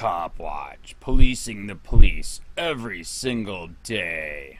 COPWATCH, policing the police every single day.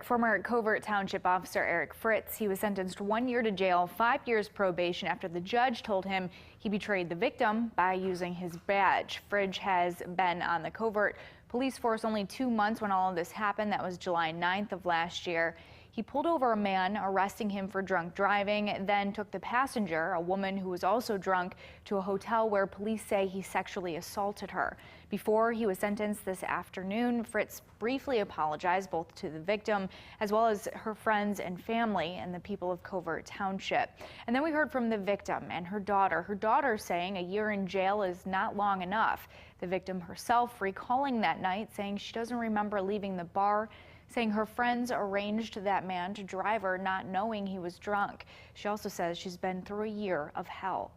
Former Covert Township officer Eric Fritz, he was sentenced 1 year to jail, 5 years probation after the judge told him he betrayed the victim by using his badge. Fritz has been on the covert police force only 2 months when all of this happened. That was July 9th of last year. He pulled over a man, arresting him for drunk driving, then took the passenger, a woman who was also drunk, to a hotel where police say he sexually assaulted her. Before he was sentenced this afternoon, Fritz briefly apologized both to the victim as well as her friends and family and the people of Covert Township. And then we heard from the victim and her daughter. Her daughter saying a year in jail is not long enough. The victim herself recalling that night, saying she doesn't remember leaving the bar, saying her friends arranged that man to drive her, not knowing he was drunk. She also says she's been through a year of hell.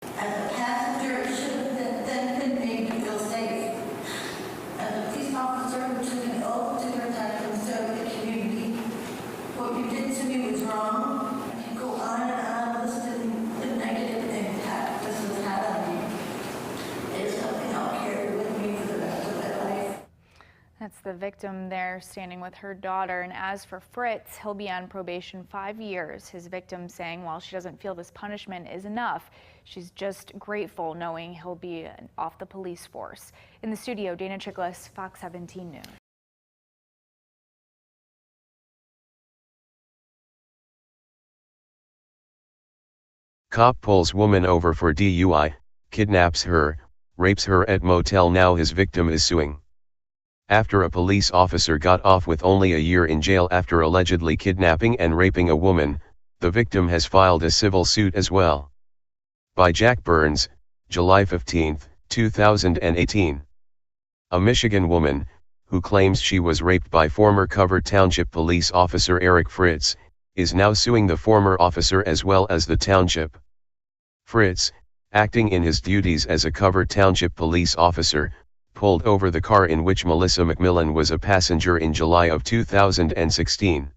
As a passenger, it should have been made to feel safe. As a police officer who took an oath to protect and serve the community, what you did to me was wrong. I can go on and on listing the negative impact this has had on me. It is something I'll carry with me for the rest of my life. That's the victim there standing with her daughter. And as for Fritz, he'll be on probation 5 years. His victim saying while she doesn't feel this punishment is enough, she's just grateful knowing he'll be off the police force. In the studio, Dana Chiklis, Fox 17 News. Cop pulls woman over for DUI, kidnaps her, rapes her at motel. Now his victim is suing. After a police officer got off with only a year in jail after allegedly kidnapping and raping a woman, the victim has filed a civil suit as well. By Jack Burns, July 15, 2018. A Michigan woman, who claims she was raped by former Covert Township police officer Eric Fritz, is now suing the former officer as well as the township. Fritz, acting in his duties as a Covert Township police officer, pulled over the car in which Melissa McMillan was a passenger in July of 2016.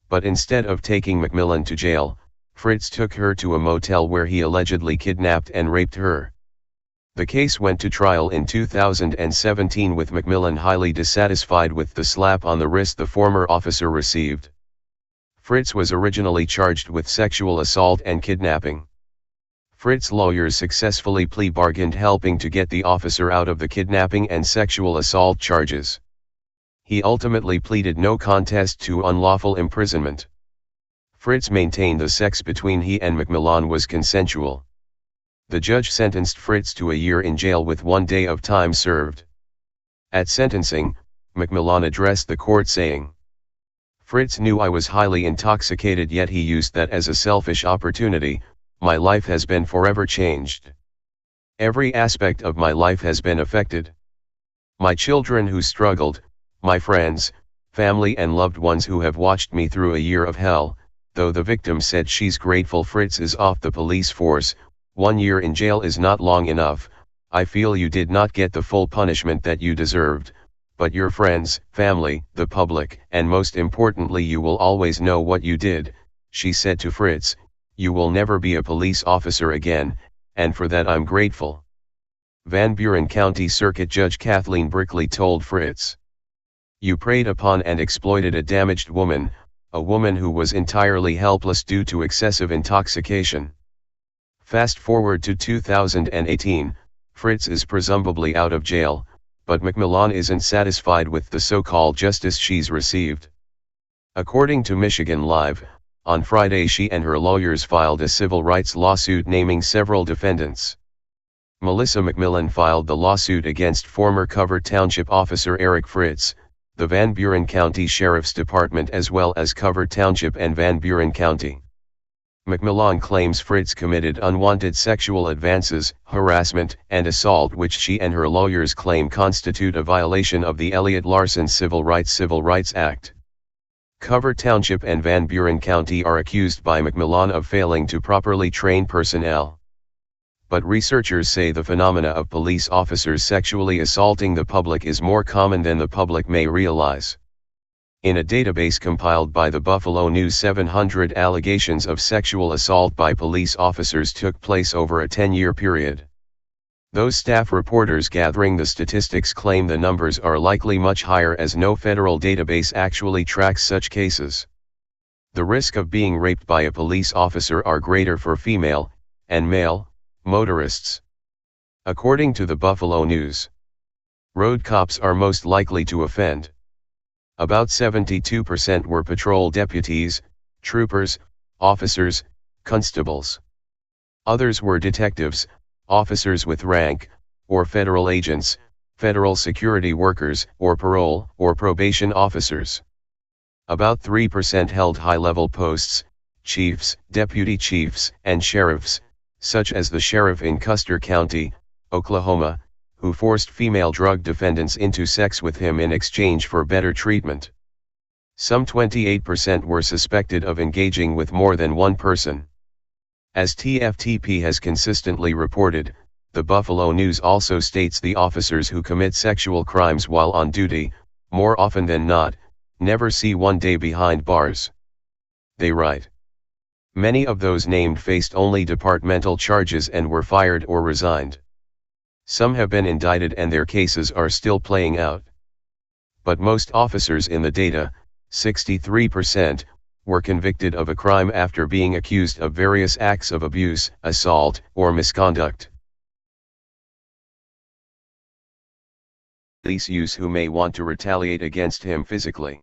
But instead of taking McMillan to jail, Fritz took her to a motel where he allegedly kidnapped and raped her. The case went to trial in 2017 with McMillan highly dissatisfied with the slap on the wrist the former officer received. Fritz was originally charged with sexual assault and kidnapping. Fritz's lawyers successfully plea bargained, helping to get the officer out of the kidnapping and sexual assault charges. He ultimately pleaded no contest to unlawful imprisonment. Fritz maintained the sex between he and McMillan was consensual. The judge sentenced Fritz to a year in jail with 1 day of time served. At sentencing, McMillan addressed the court saying, "Fritz knew I was highly intoxicated, yet he used that as a selfish opportunity. My life has been forever changed. Every aspect of my life has been affected. My children who struggled, my friends, family and loved ones who have watched me through a year of hell." Though the victim said she's grateful Fritz is off the police force, 1 year in jail is not long enough. "I feel you did not get the full punishment that you deserved, but your friends, family, the public, and most importantly you will always know what you did," she said to Fritz. "You will never be a police officer again, and for that I'm grateful." Van Buren County Circuit Judge Kathleen Brickley told Fritz, "You preyed upon and exploited a damaged woman, a woman who was entirely helpless due to excessive intoxication." Fast forward to 2018, Fritz is presumably out of jail, but McMillan isn't satisfied with the so-called justice she's received. According to Michigan Live, on Friday she and her lawyers filed a civil rights lawsuit naming several defendants. Melissa McMillan filed the lawsuit against former Covert Township officer Eric Fritz, the Van Buren County Sheriff's Department as well as Covert Township and Van Buren County. McMillan claims Fritz committed unwanted sexual advances, harassment, and assault which she and her lawyers claim constitute a violation of the Elliott Larson Civil Rights Act. Covert Township and Van Buren County are accused by McMillan of failing to properly train personnel. But researchers say the phenomena of police officers sexually assaulting the public is more common than the public may realize. In a database compiled by the Buffalo News, 700 allegations of sexual assault by police officers took place over a 10-year period. Those staff reporters gathering the statistics claim the numbers are likely much higher as no federal database actually tracks such cases. The risk of being raped by a police officer are greater for female and male motorists. According to the Buffalo News, road cops are most likely to offend. About 72% were patrol deputies, troopers, officers, constables. Others were detectives, officers with rank, or federal agents, federal security workers, or parole or probation officers. About 3% held high-level posts, chiefs, deputy chiefs, and sheriffs, such as the sheriff in Custer County, Oklahoma, who forced female drug defendants into sex with him in exchange for better treatment. Some 28% were suspected of engaging with more than one person. As TFTP has consistently reported, the Buffalo News also states the officers who commit sexual crimes while on duty, more often than not, never see one day behind bars. They write, many of those named faced only departmental charges and were fired or resigned. Some have been indicted and their cases are still playing out. But most officers in the data, 63%, were convicted of a crime after being accused of various acts of abuse, assault, or misconduct. Police use who may want to retaliate against him physically.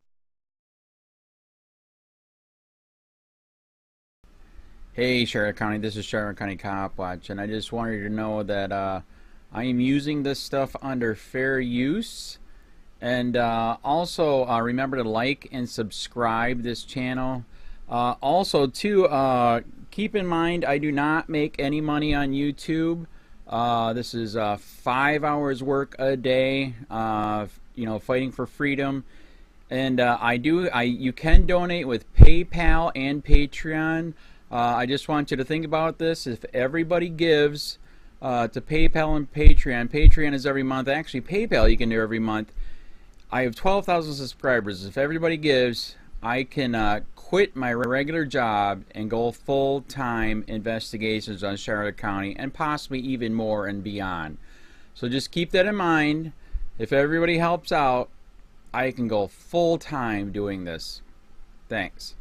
Hey Charlotte County, this is Charlotte County COPWATCH, and I just wanted you to know that I am using this stuff under fair use. And also remember to like and subscribe this channel. Also too, keep in mind I do not make any money on YouTube. This is 5 hours work a day, you know, fighting for freedom. And you can donate with PayPal and Patreon. I just want you to think about this. If everybody gives to PayPal and Patreon, Patreon is every month. Actually, PayPal you can do every month. I have 12,000 subscribers. If everybody gives, I can quit my regular job and go full-time investigations on Charlotte County and possibly even more and beyond. So just keep that in mind. If everybody helps out, I can go full-time doing this. Thanks.